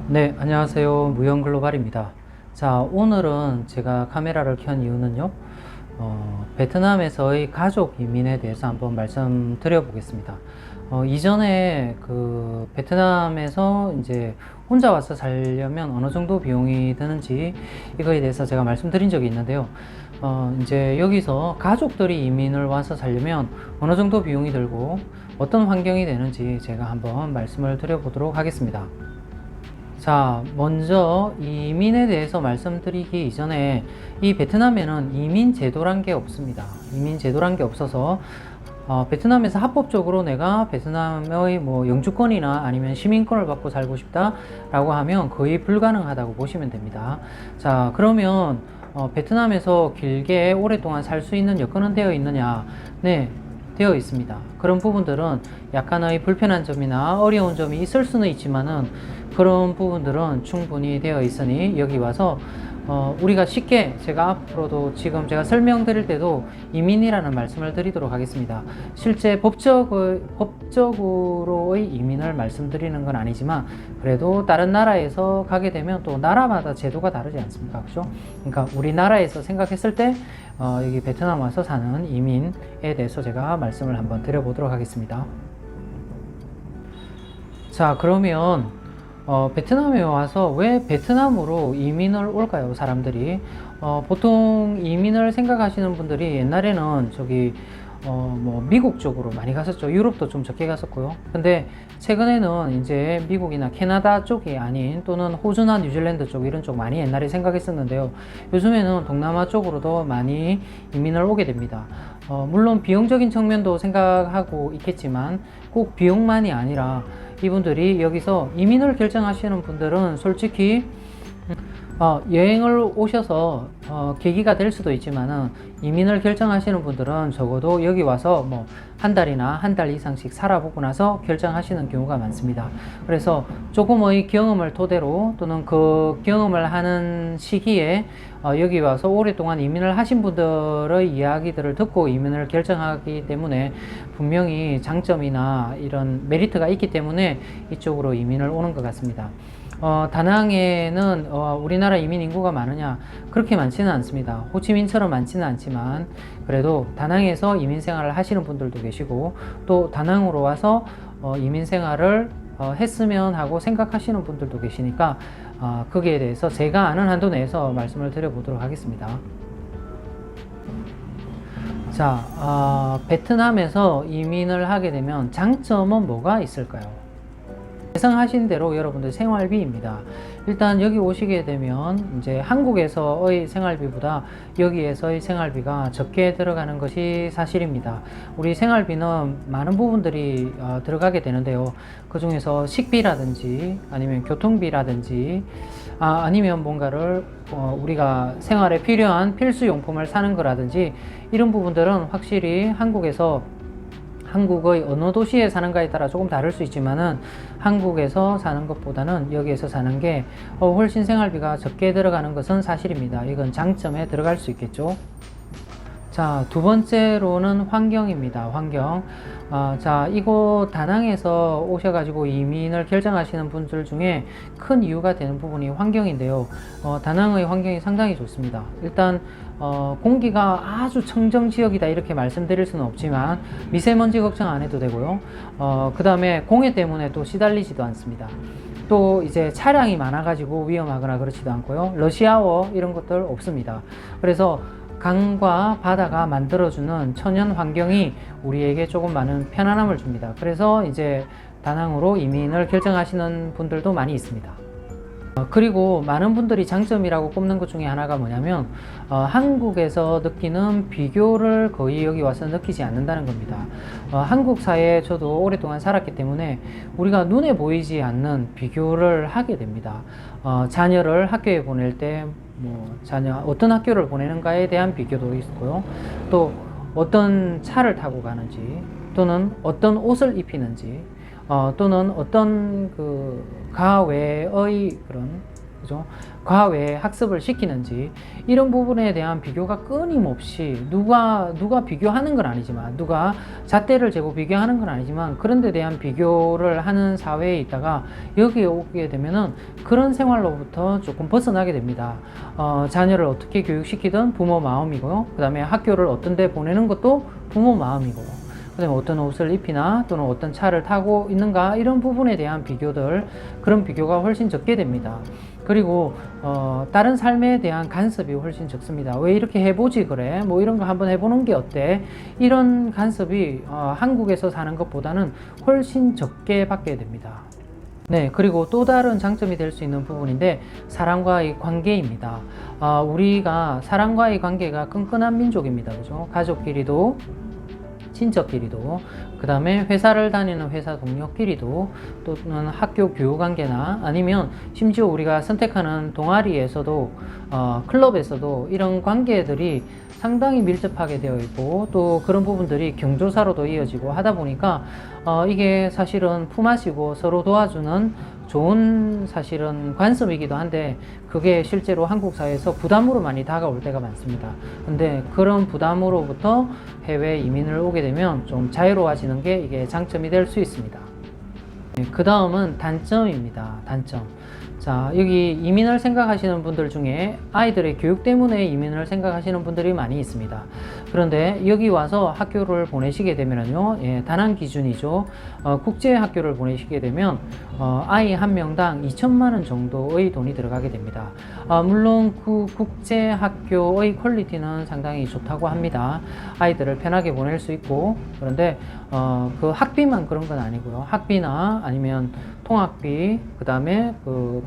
네, 안녕하세요. 무형글로벌입니다. 자, 오늘은 제가 카메라를 켠 이유는요, 베트남에서의 가족 이민에 대해서 한번 말씀드려 보겠습니다. 이전에 그 베트남에서 이제 혼자 와서 살려면 어느 정도 비용이 드는지 이거에 대해서 제가 말씀드린 적이 있는데요. 이제 여기서 가족들이 이민을 와서 살려면 어느 정도 비용이 들고 어떤 환경이 되는지 제가 한번 말씀을 드려 보도록 하겠습니다. 자, 먼저 이민에 대해서 말씀드리기 이전에 이 베트남에는 이민 제도란 게 없습니다. 이민 제도란 게 없어서 베트남에서 합법적으로 내가 베트남의 뭐 영주권이나 아니면 시민권을 받고 살고 싶다라고 하면 거의 불가능하다고 보시면 됩니다. 자, 그러면 베트남에서 길게 오랫동안 살 수 있는 여건은 되어 있느냐? 네, 되어 있습니다. 그런 부분들은 약간의 불편한 점이나 어려운 점이 있을 수는 있지만은 그런 부분들은 충분히 되어 있으니 여기 와서 우리가 쉽게 제가 앞으로도 지금 제가 설명드릴 때도 이민이라는 말씀을 드리도록 하겠습니다. 실제 법적으로의 이민을 말씀드리는 건 아니지만 그래도 다른 나라에서 가게 되면 또 나라마다 제도가 다르지 않습니까? 그죠? 그러니까 우리나라에서 생각했을 때 여기 베트남 와서 사는 이민에 대해서 제가 말씀을 한번 드려보도록 하겠습니다. 자, 그러면 베트남에 와서 왜 베트남으로 이민을 올까요? 사람들이 보통 이민을 생각하시는 분들이 옛날에는 저기 뭐 미국 쪽으로 많이 갔었죠. 유럽도 좀 적게 갔었고요. 근데 최근에는 이제 미국이나 캐나다 쪽이 아닌 또는 호주나 뉴질랜드 쪽 이런 쪽 많이 옛날에 생각했었는데요. 요즘에는 동남아 쪽으로도 많이 이민을 오게 됩니다. 물론 비용적인 측면도 생각하고 있겠지만 꼭 비용만이 아니라 이분들이 여기서 이민을 결정하시는 분들은 솔직히 여행을 오셔서 계기가 될 수도 있지만은 이민을 결정하시는 분들은 적어도 여기 와서 뭐 한 달이나 한 달 이상씩 살아보고 나서 결정하시는 경우가 많습니다. 그래서 조금의 경험을 토대로 또는 그 경험을 하는 시기에 여기 와서 오랫동안 이민을 하신 분들의 이야기들을 듣고 이민을 결정하기 때문에 분명히 장점이나 이런 메리트가 있기 때문에 이쪽으로 이민을 오는 것 같습니다. 다낭에는 우리나라 이민 인구가 많으냐? 그렇게 많지는 않습니다. 호치민처럼 많지는 않지만 그래도 다낭에서 이민 생활을 하시는 분들도 계시고 또 다낭으로 와서 이민 생활을 했으면 하고 생각하시는 분들도 계시니까 거기에 대해서 제가 아는 한도 내에서 말씀을 드려보도록 하겠습니다. 자, 베트남에서 이민을 하게 되면 장점은 뭐가 있을까요? 예상하신 대로 여러분들 생활비입니다. 일단 여기 오시게 되면 이제 한국에서의 생활비보다 여기에서의 생활비가 적게 들어가는 것이 사실입니다. 우리 생활비는 많은 부분들이 들어가게 되는데요. 그 중에서 식비라든지 아니면 교통비라든지 아니면 뭔가를 우리가 생활에 필요한 필수용품을 사는 거라든지 이런 부분들은 확실히 한국의 어느 도시에 사는가에 따라 조금 다를 수 있지만은 한국에서 사는 것보다는 여기에서 사는 게 훨씬 생활비가 적게 들어가는 것은 사실입니다. 이건 장점에 들어갈 수 있겠죠. 자, 두 번째로는 환경입니다. 환경. 자, 이곳 다낭에서 오셔가지고 이민을 결정하시는 분들 중에 큰 이유가 되는 부분이 환경인데요. 다낭의 환경이 상당히 좋습니다. 일단 공기가 아주 청정 지역이다 이렇게 말씀드릴 수는 없지만 미세먼지 걱정 안 해도 되고요. 그 다음에 공해 때문에 또 시달리지도 않습니다. 또 이제 차량이 많아가지고 위험하거나 그렇지도 않고요. 러시아워 이런 것들 없습니다. 그래서 강과 바다가 만들어주는 천연 환경이 우리에게 조금 많은 편안함을 줍니다. 그래서 이제 다낭으로 이민을 결정하시는 분들도 많이 있습니다. 그리고 많은 분들이 장점이라고 꼽는 것 중에 하나가 뭐냐면 한국에서 느끼는 비교를 거의 여기 와서 느끼지 않는다는 겁니다. 한국 사회에 저도 오랫동안 살았기 때문에 우리가 눈에 보이지 않는 비교를 하게 됩니다. 자녀를 학교에 보낼 때 자녀 어떤 학교를 보내는가에 대한 비교도 있고요. 또 어떤 차를 타고 가는지 또는 어떤 옷을 입히는지 또는 어떤 그 가외의 그런 그죠? 과외 학습을 시키는지, 이런 부분에 대한 비교가 끊임없이 누가 비교하는 건 아니지만, 누가 잣대를 재고 비교하는 건 아니지만, 그런 데 대한 비교를 하는 사회에 있다가 여기에 오게 되면은 그런 생활로부터 조금 벗어나게 됩니다. 자녀를 어떻게 교육시키든 부모 마음이고요. 그 다음에 학교를 어떤 데 보내는 것도 부모 마음이고요. 그 다음에 어떤 옷을 입히나 또는 어떤 차를 타고 있는가, 이런 부분에 대한 비교들, 그런 비교가 훨씬 적게 됩니다. 그리고 다른 삶에 대한 간섭이 훨씬 적습니다. 왜 이렇게 해보지 그래? 뭐 이런 거 한번 해보는 게 어때? 이런 간섭이 한국에서 사는 것보다는 훨씬 적게 받게 됩니다. 네, 그리고 또 다른 장점이 될 수 있는 부분인데, 사람과의 관계입니다. 우리가 사람과의 관계가 끈끈한 민족입니다. 그죠? 가족끼리도, 친척끼리도, 그 다음에 회사를 다니는 회사 동료끼리도, 또는 학교 교육관계나 아니면 심지어 우리가 선택하는 동아리에서도, 클럽에서도 이런 관계들이 상당히 밀접하게 되어 있고, 또 그런 부분들이 경조사로도 이어지고 하다 보니까 이게 사실은 품앗이고 서로 도와주는 좋은 사실은 관습이기도 한데, 그게 실제로 한국 사회에서 부담으로 많이 다가올 때가 많습니다. 근데 그런 부담으로부터 해외 이민을 오게 되면 좀 자유로워지는 게 이게 장점이 될 수 있습니다. 그 다음은 단점입니다. 단점. 자, 여기 이민을 생각하시는 분들 중에 아이들의 교육 때문에 이민을 생각하시는 분들이 많이 있습니다. 그런데 여기 와서 학교를 보내시게 되면요, 단한 기준이죠. 국제 학교를 보내시게 되면 아이 한 명당 2천만 원 정도의 돈이 들어가게 됩니다. 물론 그 국제 학교의 퀄리티는 상당히 좋다고 합니다. 아이들을 편하게 보낼 수 있고, 그런데 그 학비만 그런 건 아니고요. 학비나 아니면 통학비, 그 다음에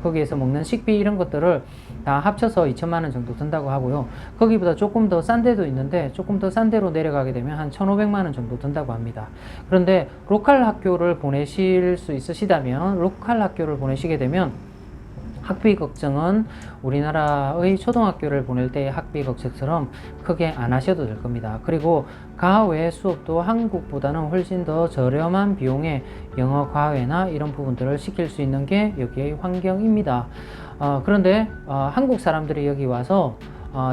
거기에서 먹는 식비, 이런 것들을 다 합쳐서 2천만 원 정도 든다고 하고요. 거기보다 조금 더 싼 데도 있는데, 조금 더 싼 데로 내려가게 되면 한 1,500만 원 정도 든다고 합니다. 그런데 로컬 학교를 보내실 수 있으시다면, 로컬 학교를 보내시게 되면 학비 걱정은 우리나라의 초등학교를 보낼 때의 학비 걱정처럼 크게 안 하셔도 될 겁니다. 그리고 과외 수업도 한국보다는 훨씬 더 저렴한 비용에 영어 과외나 이런 부분들을 시킬 수 있는 게 여기의 환경입니다. 그런데 한국 사람들이 여기 와서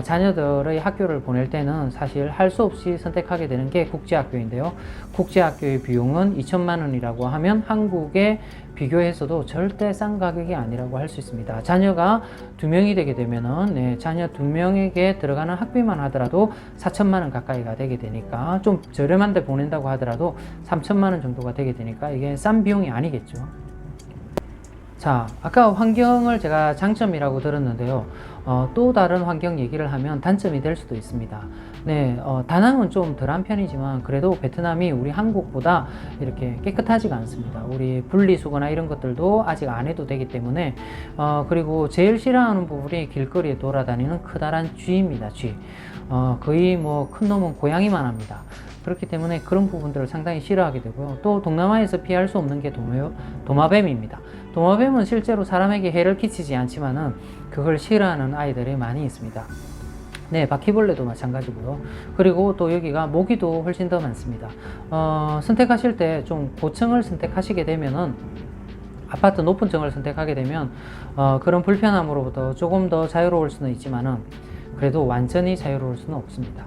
자녀들의 학교를 보낼 때는 사실 할 수 없이 선택하게 되는 게 국제학교인데요. 국제학교의 비용은 2천만 원이라고 하면 한국에 비교해서도 절대 싼 가격이 아니라고 할 수 있습니다. 자녀가 2명이 되게 되면은, 자녀 2명에게 들어가는 학비만 하더라도 4천만 원 가까이가 되게 되니까, 좀 저렴한 데 보낸다고 하더라도 3천만 원 정도가 되게 되니까 이게 싼 비용이 아니겠죠. 자, 아까 환경을 제가 장점이라고 들었는데요. 또 다른 환경 얘기를 하면 단점이 될 수도 있습니다. 네, 다낭은 좀 덜한 편이지만 그래도 베트남이 우리 한국보다 이렇게 깨끗하지가 않습니다. 우리 분리수거나 이런 것들도 아직 안 해도 되기 때문에, 그리고 제일 싫어하는 부분이 길거리에 돌아다니는 커다란 쥐입니다. 쥐. 거의 뭐 큰 놈은 고양이만 합니다. 그렇기 때문에 그런 부분들을 상당히 싫어하게 되고요. 또 동남아에서 피할 수 없는 게 도마뱀입니다. 도마뱀은 실제로 사람에게 해를 끼치지 않지만은 그걸 싫어하는 아이들이 많이 있습니다. 네, 바퀴벌레도 마찬가지고요. 그리고 또 여기가 모기도 훨씬 더 많습니다. 선택하실 때 좀 고층을 선택하시게 되면은, 아파트 높은 층을 선택하게 되면 그런 불편함으로부터 조금 더 자유로울 수는 있지만은 그래도 완전히 자유로울 수는 없습니다.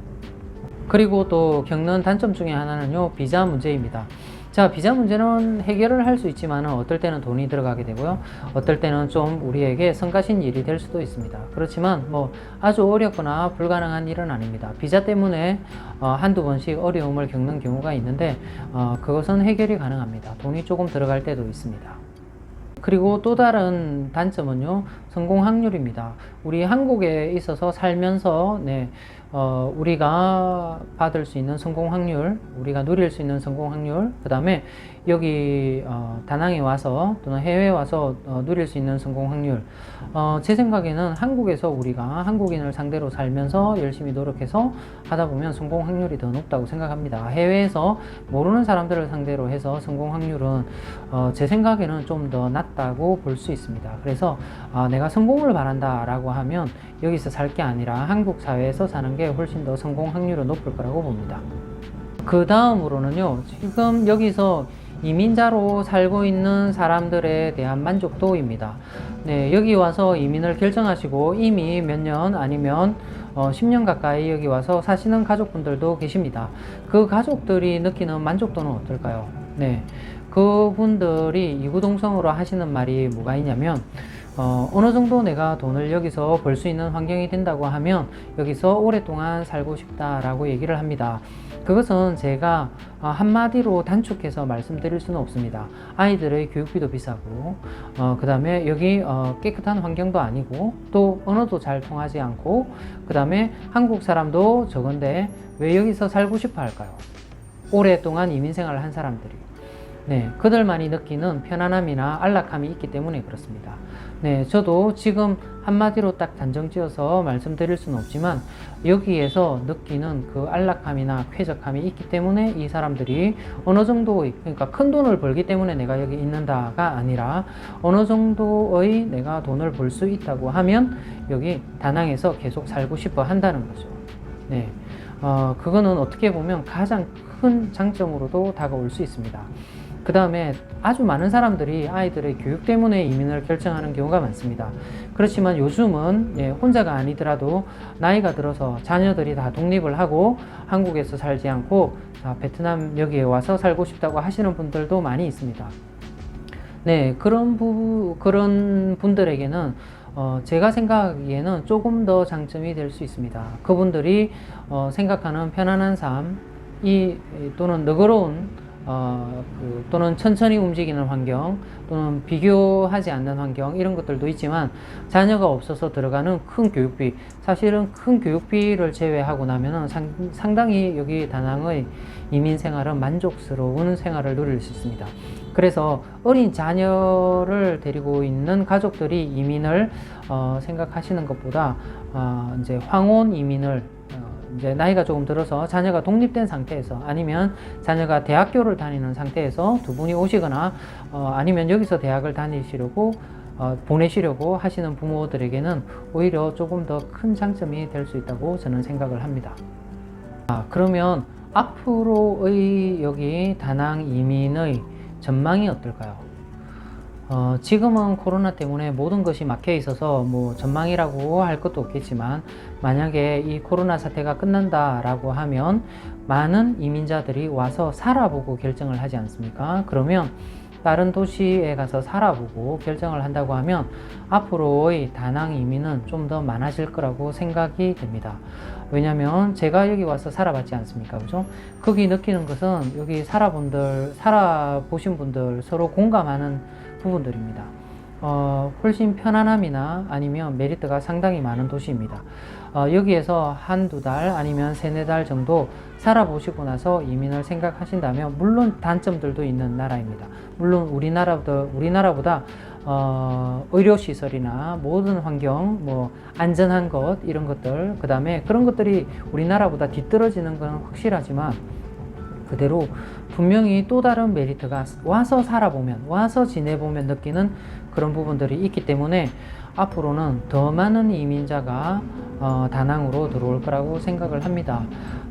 그리고 또 겪는 단점 중에 하나는요, 비자 문제입니다. 자, 비자 문제는 해결을 할 수 있지만 어떨 때는 돈이 들어가게 되고요, 어떨 때는 좀 우리에게 성가신 일이 될 수도 있습니다. 그렇지만 뭐 아주 어렵거나 불가능한 일은 아닙니다. 비자 때문에 한두 번씩 어려움을 겪는 경우가 있는데 그것은 해결이 가능합니다. 돈이 조금 들어갈 때도 있습니다. 그리고 또 다른 단점은요, 성공 확률입니다. 우리 한국에 있어서 살면서 우리가 받을 수 있는 성공 확률, 우리가 누릴 수 있는 성공 확률, 그 다음에 여기 다낭에 와서 또는 해외에 와서 누릴 수 있는 성공 확률, 제 생각에는 한국에서 우리가 한국인을 상대로 살면서 열심히 노력해서 하다 보면 성공 확률이 더 높다고 생각합니다. 해외에서 모르는 사람들을 상대로 해서 성공 확률은 제 생각에는 좀 더 낮다고 볼 수 있습니다. 그래서 내가 성공을 바란다 라고 하면 여기서 살 게 아니라 한국 사회에서 사는 게 훨씬 더 성공 확률은 높을 거라고 봅니다. 그 다음으로는요, 지금 여기서 이민자로 살고 있는 사람들에 대한 만족도입니다. 네, 여기 와서 이민을 결정하시고 이미 몇 년 아니면 10년 가까이 여기 와서 사시는 가족분들도 계십니다. 그 가족들이 느끼는 만족도는 어떨까요? 네, 그분들이 이구동성으로 하시는 말이 뭐가 있냐면 어느 정도 내가 돈을 여기서 벌 수 있는 환경이 된다고 하면 여기서 오랫동안 살고 싶다라고 얘기를 합니다. 그것은 제가 한마디로 단축해서 말씀드릴 수는 없습니다. 아이들의 교육비도 비싸고 그 다음에 여기 깨끗한 환경도 아니고 또 언어도 잘 통하지 않고 그 다음에 한국 사람도 적은데 왜 여기서 살고 싶어 할까요? 오랫동안 이민 생활을 한 사람들이. 네, 그들만이 느끼는 편안함이나 안락함이 있기 때문에 그렇습니다. 네, 저도 지금 한마디로 딱 단정 지어서 말씀드릴 수는 없지만 여기에서 느끼는 그 안락함이나 쾌적함이 있기 때문에 이 사람들이 어느 정도, 그러니까 큰 돈을 벌기 때문에 내가 여기 있는다가 아니라 어느 정도의 내가 돈을 벌 수 있다고 하면 여기 다낭에서 계속 살고 싶어 한다는 거죠. 네, 그거는 어떻게 보면 가장 큰 장점으로도 다가올 수 있습니다. 그 다음에 아주 많은 사람들이 아이들의 교육 때문에 이민을 결정하는 경우가 많습니다. 그렇지만 요즘은 혼자가 아니더라도 나이가 들어서 자녀들이 다 독립을 하고 한국에서 살지 않고 베트남 여기에 와서 살고 싶다고 하시는 분들도 많이 있습니다. 네, 그런 분들에게는 제가 생각하기에는 조금 더 장점이 될 수 있습니다. 그분들이 생각하는 편안한 삶, 또는 너그러운 또는 천천히 움직이는 환경, 또는 비교하지 않는 환경, 이런 것들도 있지만 자녀가 없어서 들어가는 큰 교육비, 사실은 큰 교육비를 제외하고 나면은 상당히 여기 다낭의 이민 생활은 만족스러운 생활을 누릴 수 있습니다. 그래서 어린 자녀를 데리고 있는 가족들이 이민을 생각하시는 것보다 이제 황혼 이민을 이제 나이가 조금 들어서 자녀가 독립된 상태에서 아니면 자녀가 대학교를 다니는 상태에서 두 분이 오시거나 아니면 여기서 대학을 다니시려고 보내시려고 하시는 부모들에게는 오히려 조금 더 큰 장점이 될 수 있다고 저는 생각을 합니다. 그러면 앞으로의 여기 다낭 이민의 전망이 어떨까요? 지금은 코로나 때문에 모든 것이 막혀 있어서 뭐 전망이라고 할 것도 없겠지만 만약에 이 코로나 사태가 끝난다라고 하면 많은 이민자들이 와서 살아보고 결정을 하지 않습니까? 그러면 다른 도시에 가서 살아보고 결정을 한다고 하면 앞으로의 다낭 이민은 좀 더 많아질 거라고 생각이 됩니다. 왜냐면 제가 여기 와서 살아봤지 않습니까? 그죠? 거기 느끼는 것은 여기 살아보신 분들 서로 공감하는 부분들입니다. 훨씬 편안함이나 아니면 메리트가 상당히 많은 도시입니다. 여기에서 한두 달 아니면 세네 달 정도 살아보시고 나서 이민을 생각하신다면 물론 단점들도 있는 나라입니다. 물론 우리나라보다 의료시설이나 모든 환경, 뭐 안전한 것 이런 것들, 그 다음에 그런 것들이 우리나라보다 뒤떨어지는 건 확실하지만 그대로 분명히 또 다른 메리트가 와서 살아보면, 와서 지내보면 느끼는 그런 부분들이 있기 때문에 앞으로는 더 많은 이민자가 다낭으로 들어올 거라고 생각을 합니다.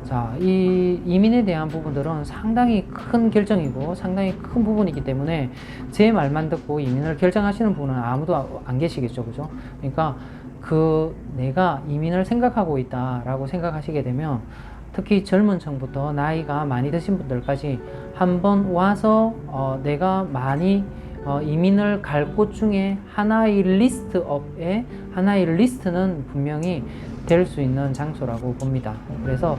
자, 이 이민에 대한 부분들은 상당히 큰 결정이고 상당히 큰 부분이기 때문에 제 말만 듣고 이민을 결정하시는 분은 아무도 안 계시겠죠, 그죠? 그러니까 내가 이민을 생각하고 있다라고 생각하시게 되면 특히 젊은 층부터 나이가 많이 드신 분들까지 한번 와서 내가 많이 이민을 갈 곳 중에 하나의 리스트는 분명히 될 수 있는 장소라고 봅니다. 그래서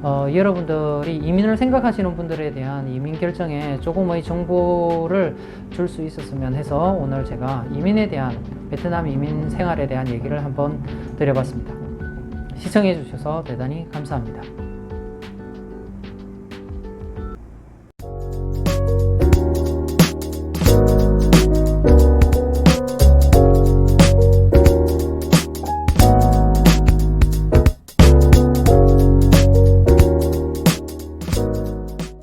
여러분들이 이민을 생각하시는 분들에 대한 이민 결정에 조금의 정보를 줄 수 있었으면 해서 오늘 제가 이민에 대한 베트남 이민 생활에 대한 얘기를 한번 드려봤습니다. 시청해 주셔서 대단히 감사합니다.